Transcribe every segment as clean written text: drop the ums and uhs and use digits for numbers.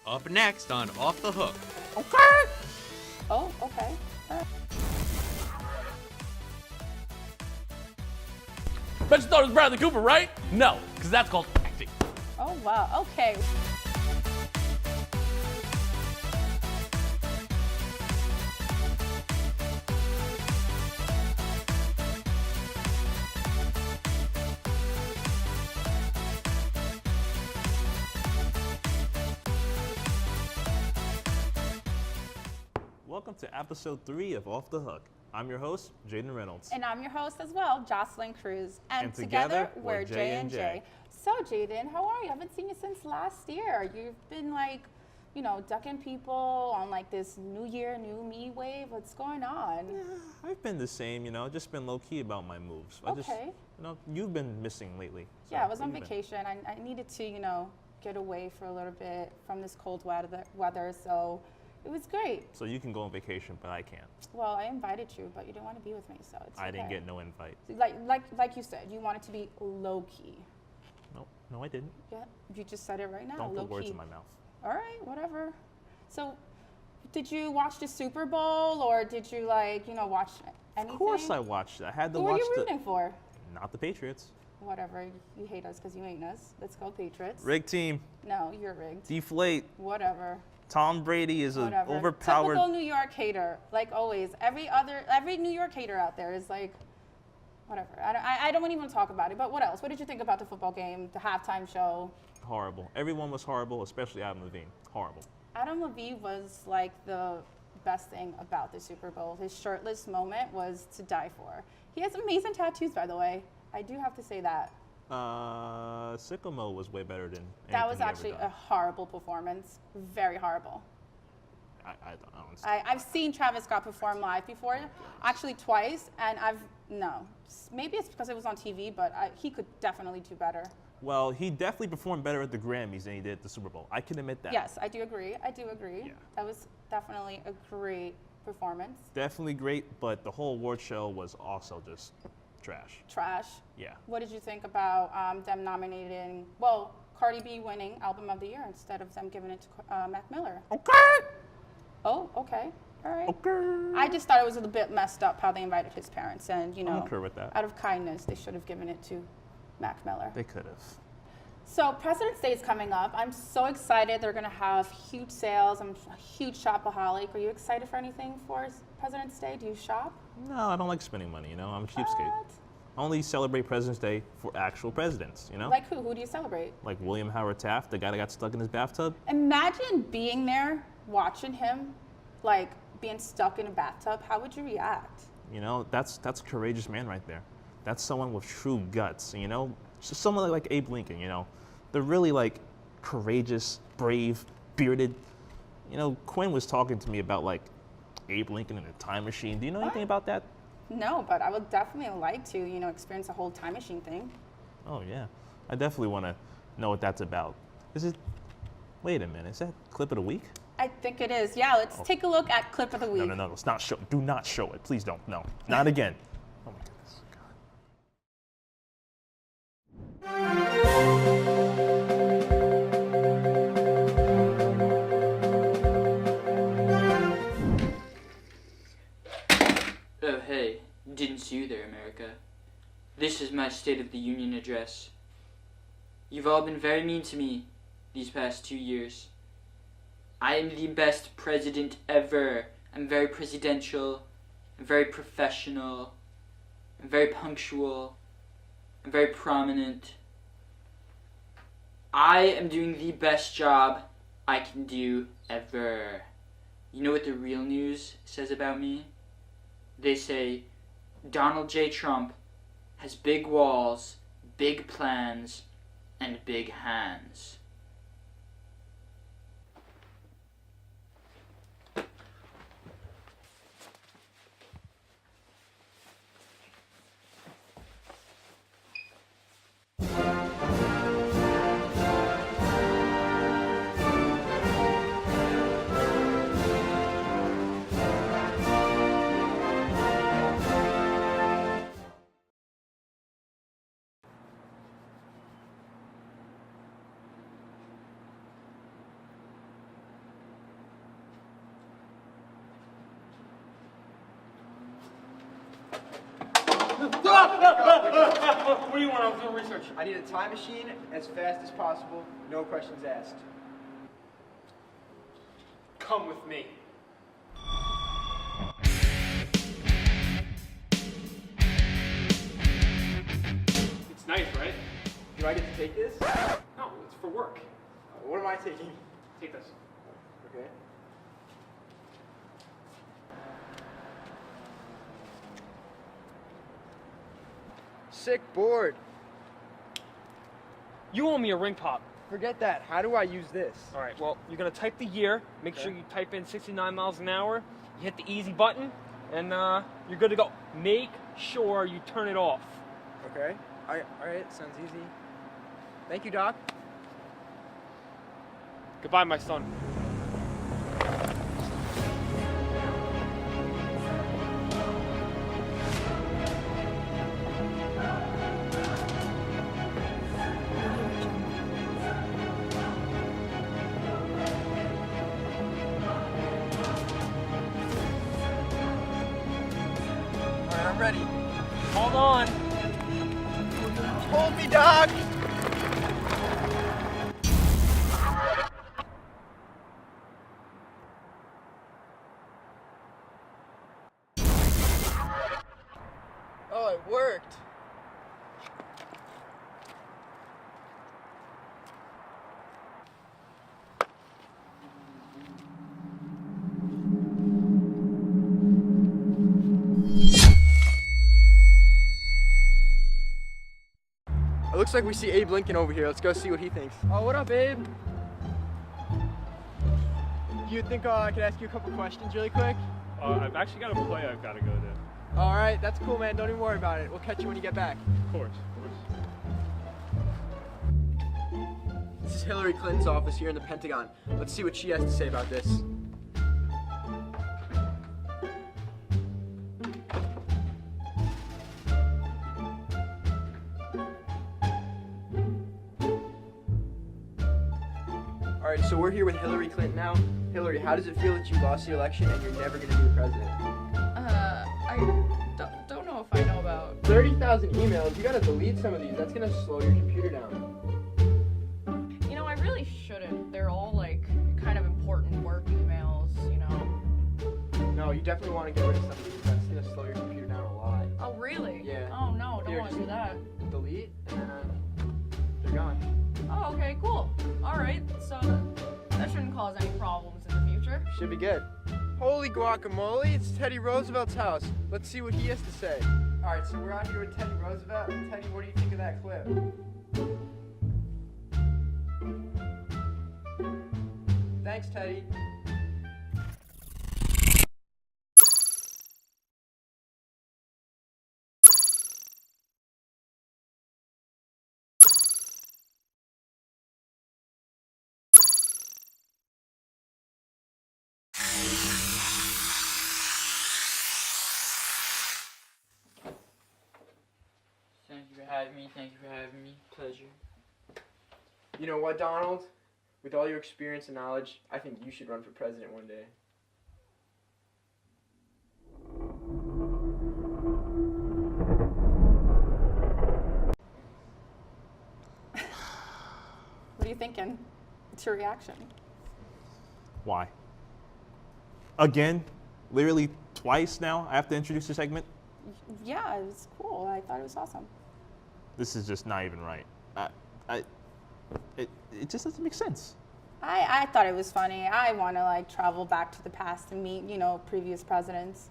Up next on Off the Hook. Okay. Oh, okay. Bet you thought it was Bradley Cooper, right? No, because that's called acting. Oh, wow. Okay. Welcome to episode 3 of Off the Hook. I'm your host, Jaden Reynolds. And I'm your host as well, Jocelyn Cruz. And together we're J&J. So, Jaden, how are you? I haven't seen you since last year. You've been ducking people on this new year, new me wave. What's going on? Yeah, I've been the same, just been low-key about my moves. Okay. You've been missing lately. So yeah, I was on vacation. I needed to, get away for a little bit from this cold weather, so it was great. So you can go on vacation, but I can't. Well, I invited you, but you didn't want to be with me, so it's okay. I didn't get no invite. Like you said, you wanted to be low-key. No, I didn't. Yeah, you just said it right now. Don't low-key. put words in my mouth. All right, whatever. So, did you watch the Super Bowl, or did you watch anything? Of course I watched it. I had to Who watch are you rooting for? Not the Patriots. Whatever. You hate us because you ain't us. Let's go Patriots. Rigged team. No, you're rigged. Deflate. Whatever. Tom Brady is an overpowered. Typical New York hater, like always. Every New York hater out there is like, whatever. I don't even want to talk about it. But what else? What did you think about the football game, the halftime show? Horrible. Everyone was horrible, especially Adam Levine. Horrible. Adam Levine was like the best thing about the Super Bowl. His shirtless moment was to die for. He has amazing tattoos, by the way. I do have to say that. Sycamore was way better than that was anything he actually ever done. a horrible performance. Very horrible. I don't understand. I've seen Travis Scott perform live before, actually twice, and maybe it's because it was on TV, but he could definitely do better. Well, he definitely performed better at the Grammys than he did at the Super Bowl. I can admit that. Yes, I do agree. Yeah. That was definitely a great performance. Definitely great, but the whole award show was also just trash. Trash. Yeah. What did you think about them nominating, Cardi B winning Album of the Year instead of them giving it to Mac Miller? Okay. Oh, okay. All right. Okay. I just thought it was a bit messed up how they invited his parents, and I concur with that. out of kindness, they should have given it to Mac Miller. They could have. So President's Day is coming up. I'm so excited. They're going to have huge sales. I'm a huge shopaholic. Are you excited for anything for President's Day? Do you shop? No, I don't like spending money, I'm a cheapskate. What? I only celebrate President's Day for actual presidents, Like who? Who do you celebrate? Like William Howard Taft, the guy that got stuck in his bathtub. Imagine being there, watching him, being stuck in a bathtub. How would you react? That's a courageous man right there. That's someone with true guts, Just someone like Abe Lincoln, They're really courageous, brave, bearded. Quinn was talking to me about Abe Lincoln in a time machine. Do you know anything about that? No, but I would definitely like to, experience the whole time machine thing. Oh yeah, I definitely want to know what that's about. Wait a minute, is that clip of the week? I think it is. Yeah, let's take a look at clip of the week. No, let's not show. Do not show it, please don't. No, not again. Oh my goodness, Oh, hey, didn't see you there, America. This is my State of the Union address. You've all been very mean to me these past 2 years. I am the best president ever. I'm very presidential. I'm very professional. I'm very punctual. I'm very prominent. I am doing the best job I can do ever. You know what the real news says about me? They say Donald J. Trump has big walls, big plans, and big hands. What do you want? I was doing research. I need a time machine as fast as possible, no questions asked. Come with me. It's nice, right? Do I get to take this? No, it's for work. What am I taking? Take this. Okay. Sick board. You owe me a ring pop. Forget that. How do I use this? All right, well, you're going to type the year. Make sure you type in 69 miles an hour. You hit the easy button, and you're good to go. Make sure you turn it off. Okay. All right. Sounds easy. Thank you, Doc. Goodbye, my son. All right, I'm ready. Hold on. Hold me, Doc. Oh, it worked. It looks like we see Abe Lincoln over here. Let's go see what he thinks. Oh, what up, Abe? You think I could ask you a couple questions really quick? I've actually got a play I've got to go to. All right, that's cool, man. Don't even worry about it. We'll catch you when you get back. Of course. This is Hillary Clinton's office here in the Pentagon. Let's see what she has to say about this. All right, so we're here with Hillary Clinton now. Hillary, how does it feel that you lost the election and you're never going to be the president? I don't know if I know about. 30,000 emails. You got to delete some of these. That's going to slow your computer down. You know, I really shouldn't. They're all like kind of important work emails, you know. No, you definitely want to get rid of some of these. That's going to slow your computer down a lot. Oh, really? Yeah. Oh, no, don't Here, want to just do that. Delete, and then they're gone. Oh, okay, cool. All right, so that shouldn't cause any problems in the future. Should be good. Holy guacamole, it's Teddy Roosevelt's house. Let's see what he has to say. All right, so we're out here with Teddy Roosevelt. Teddy, what do you think of that clip? Thanks, Teddy. Thank you for having me. Thank you for having me. Pleasure. You know what, Donald? With all your experience and knowledge, I think you should run for president one day. What are you thinking? What's your reaction? Why? Again? Literally twice now I have to introduce the segment? Yeah, it was cool. I thought it was awesome. This is just not even right. It just doesn't make sense. I thought it was funny. I want to like travel back to the past and meet, previous presidents.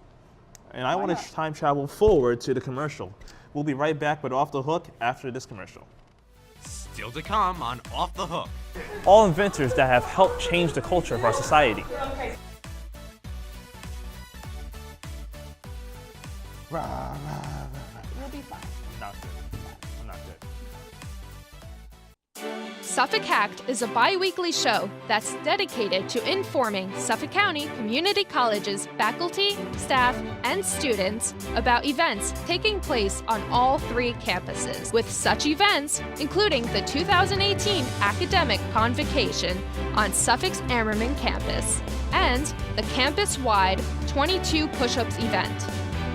And I want to time travel forward to the commercial. We'll be right back with Off the Hook after this commercial. Still to come on Off the Hook. All inventors that have helped change the culture of our society. You'll be fine. Not good. I'm not good. Suffolk Act is a bi-weekly show that's dedicated to informing Suffolk County community colleges, faculty, staff, and students about events taking place on all 3 campuses, with such events including the 2018 Academic Convocation on Suffolk's Ammerman campus and the campus-wide 22 Push-Ups event.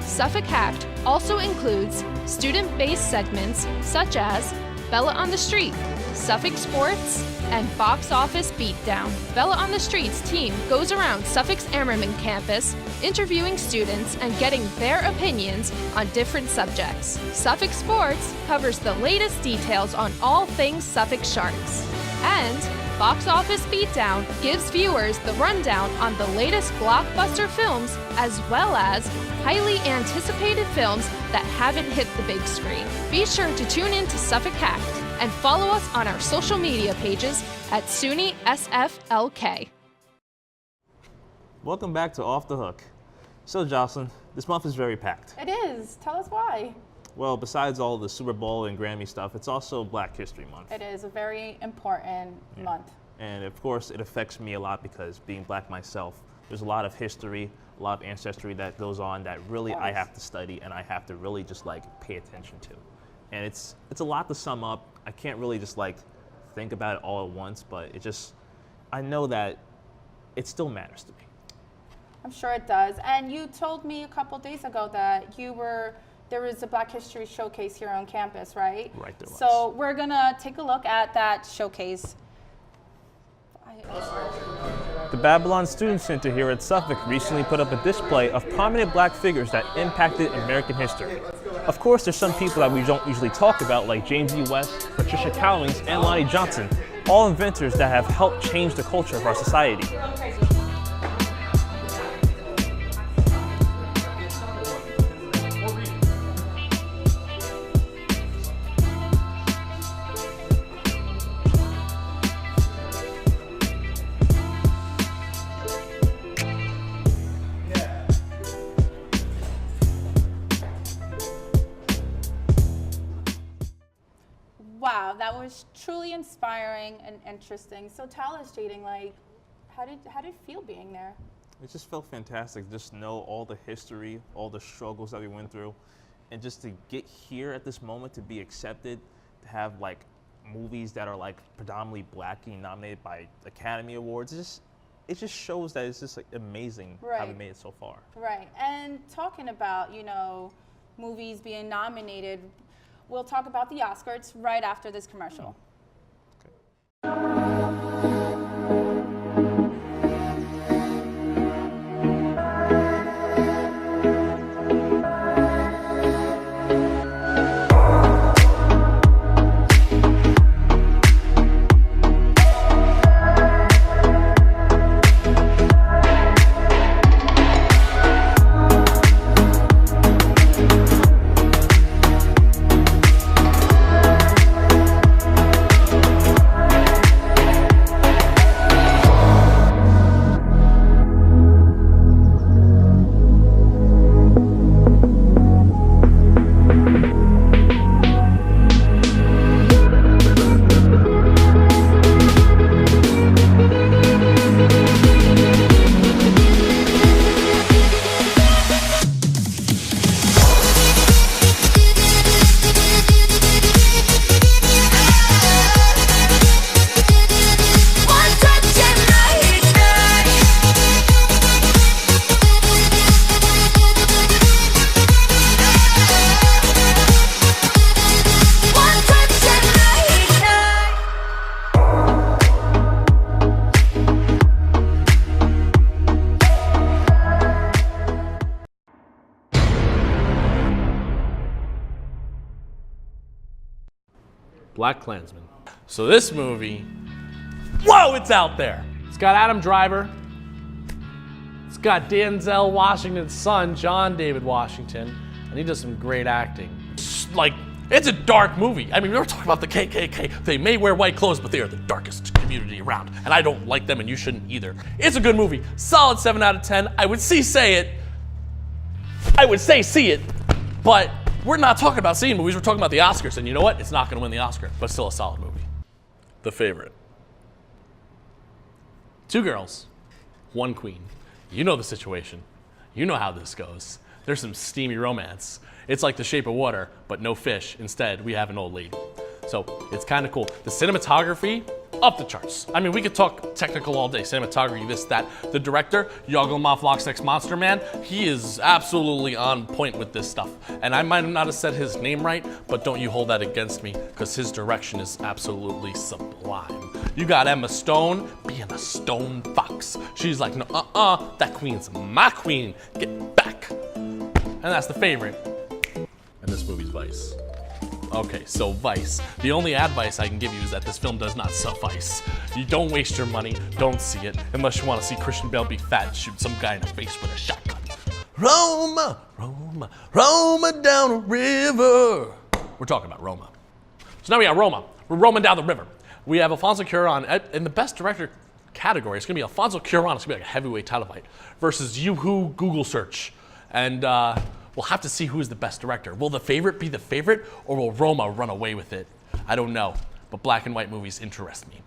Suffolk Act also includes student-based segments such as Bella on the Street, Suffolk Sports, and Box Office Beatdown. Bella on the Street's team goes around Suffolk's Ammerman campus, interviewing students and getting their opinions on different subjects. Suffolk Sports covers the latest details on all things Suffolk Sharks. And Box Office Beatdown gives viewers the rundown on the latest blockbuster films as well as highly anticipated films that haven't hit the big screen. Be sure to tune in to Suffolk Act and follow us on our social media pages at SUNY SFLK. Welcome back to Off the Hook. So Jocelyn, this month is very packed. It is. Tell us why. Well, besides all the Super Bowl and Grammy stuff, it's also Black History Month. It is a very important month. And of course, it affects me a lot because being Black myself, there's a lot of history, a lot of ancestry that goes on that really I have to study and I have to really just like pay attention to. And it's a lot to sum up. I can't really just like think about it all at once, but I know that it still matters to me. I'm sure it does. And you told me a couple days ago that there was a Black History Showcase here on campus, right? Right, there was. So we're gonna take a look at that showcase. The Babylon Student Center here at Suffolk recently put up a display of prominent Black figures that impacted American history. Of course, there's some people that we don't usually talk about, like James E. West, Patricia Cowlings, and Lonnie Johnson, all inventors that have helped change the culture of our society. Wow, that was truly inspiring and interesting. So tell us, Jaden, like, how did it feel being there? It just felt fantastic. Just know all the history, all the struggles that we went through, and just to get here at this moment, to be accepted, to have like movies that are like predominantly Black getting nominated by Academy Awards. It just shows that it's just like amazing how we made it so far. Right, and talking about, movies being nominated, we'll talk about the Oscars right after this commercial. Black Klansman. So this movie, whoa, it's out there. It's got Adam Driver. It's got Denzel Washington's son, John David Washington, and he does some great acting. It's a dark movie. I mean, we were talking about the KKK. They may wear white clothes, but they are the darkest community around, and I don't like them, and you shouldn't either. It's a good movie. Solid 7 out of 10. I would say see it, but we're not talking about seeing movies, we're talking about the Oscars, and you know what? It's not gonna win the Oscar, but still a solid movie. The Favorite. 2 girls, 1 queen. You know the situation. You know how this goes. There's some steamy romance. It's like The Shape of Water, but no fish. Instead, we have an old lady. So it's kind of cool. The cinematography, Off the charts. I mean, we could talk technical all day, cinematography, this, that. The director, Yogolmov Locksex Monster Man, he is absolutely on point with this stuff. And I might not have said his name right, but don't you hold that against me, because his direction is absolutely sublime. You got Emma Stone being a stone fox. She's like, no, that queen's my queen. Get back. And that's the favorite. And this movie's Vice. Okay, so Vice. The only advice I can give you is that this film does not suffice. You don't waste your money, don't see it, unless you want to see Christian Bale be fat and shoot some guy in the face with a shotgun. Roma, Roma, Roma down a river. We're talking about Roma. So now we got Roma. We're roaming down the river. We have Alfonso Cuarón in the best director category. It's gonna be Alfonso Cuarón. It's gonna be like a heavyweight title fight versus Yoo-Hoo Google search. And we'll have to see who's the best director. Will the favorite be the favorite, or will Roma run away with it? I don't know, but black and white movies interest me.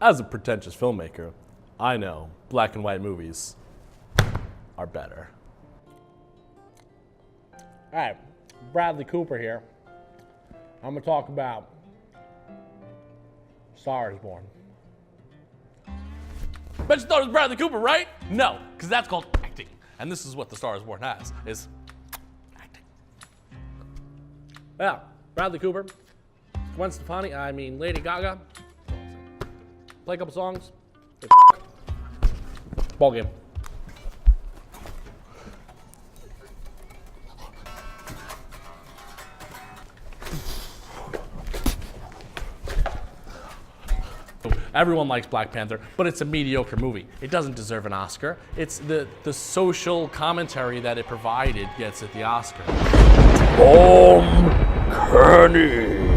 As a pretentious filmmaker, I know black and white movies are better. All right, Bradley Cooper here. I'm gonna talk about Star is Born. Bet you thought it was Bradley Cooper, right? No, because that's called acting. And this is what The Star is Born has, is acting. Yeah, Bradley Cooper, Gwen Stefani, Lady Gaga. Play a couple songs. Ball game. Everyone likes Black Panther, but it's a mediocre movie. It doesn't deserve an Oscar. It's the social commentary that it provided gets at the Oscar. Tom Kearney.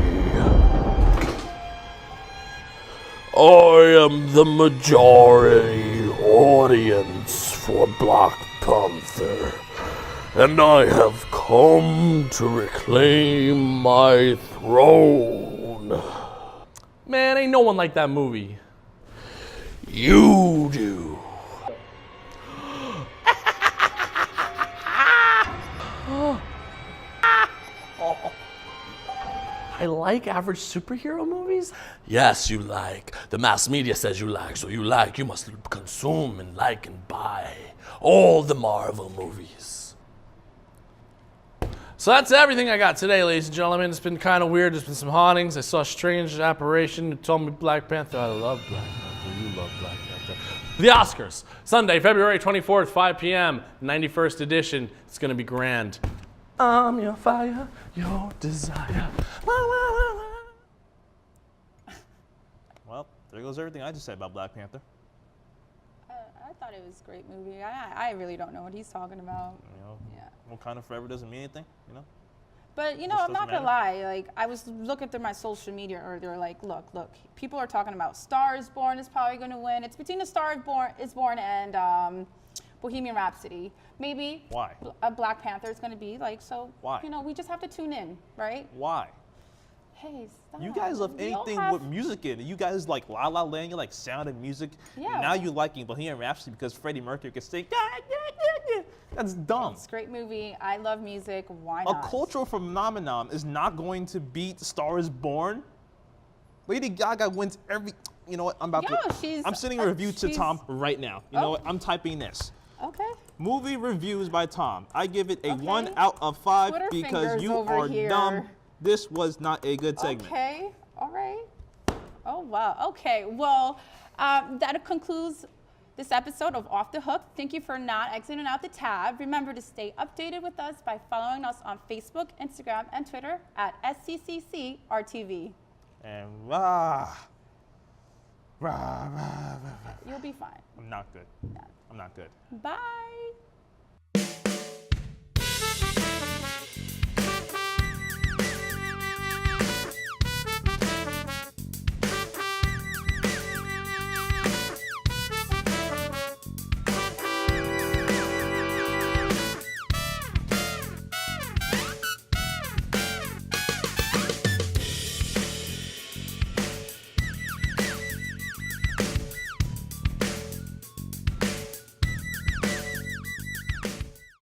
I am the majority audience for Black Panther, and I have come to reclaim my throne. Man, ain't no one like that movie. You do. I like average superhero movies? Yes, you like. The mass media says you like, so you like. You must consume and like and buy all the Marvel movies. So that's everything I got today, ladies and gentlemen. It's been kind of weird. There's been some hauntings. I saw a strange apparition who told me Black Panther. I love Black Panther. You love Black Panther. The Oscars, Sunday, February 24th, 5 p.m., 91st edition. It's going to be grand. I'm your fire, your desire. Well, there goes everything I just said about Black Panther. I thought it was a great movie. I really don't know what he's talking about. You know, yeah. Wakanda Forever doesn't mean anything, you know? But, you know, I'm not going to lie. Like, I was looking through my social media earlier, like, look, people are talking about Star is Born is probably going to win. It's between The Star is Born and Bohemian Rhapsody. Maybe Why? A Black Panther is going to be, like, so, Why? you know, we just have to tune in, right? Why? Hey, stop. You guys love anything with music in it. You guys like La La Land, you like Sound of Music. Yeah. Now you liking Bohemian Rhapsody because Freddie Mercury can sing. That's dumb. It's a great movie. I love music. Why not? A cultural phenomenon is not going to beat Star is Born. Lady Gaga wins every. You know what? I'm sending a review to Tom right now. You know what? I'm typing this. Okay. Movie reviews by Tom. I give it a 1 out of 5 Twitter because you over are here. dumb. This was not a good segment. Okay. All right. Oh, wow. Okay. Well, that concludes this episode of Off the Hook. Thank you for not exiting out the tab. Remember to stay updated with us by following us on Facebook, Instagram, and Twitter at SCCCRTV. And You'll be fine. I'm not good. Yeah. I'm not good. Bye.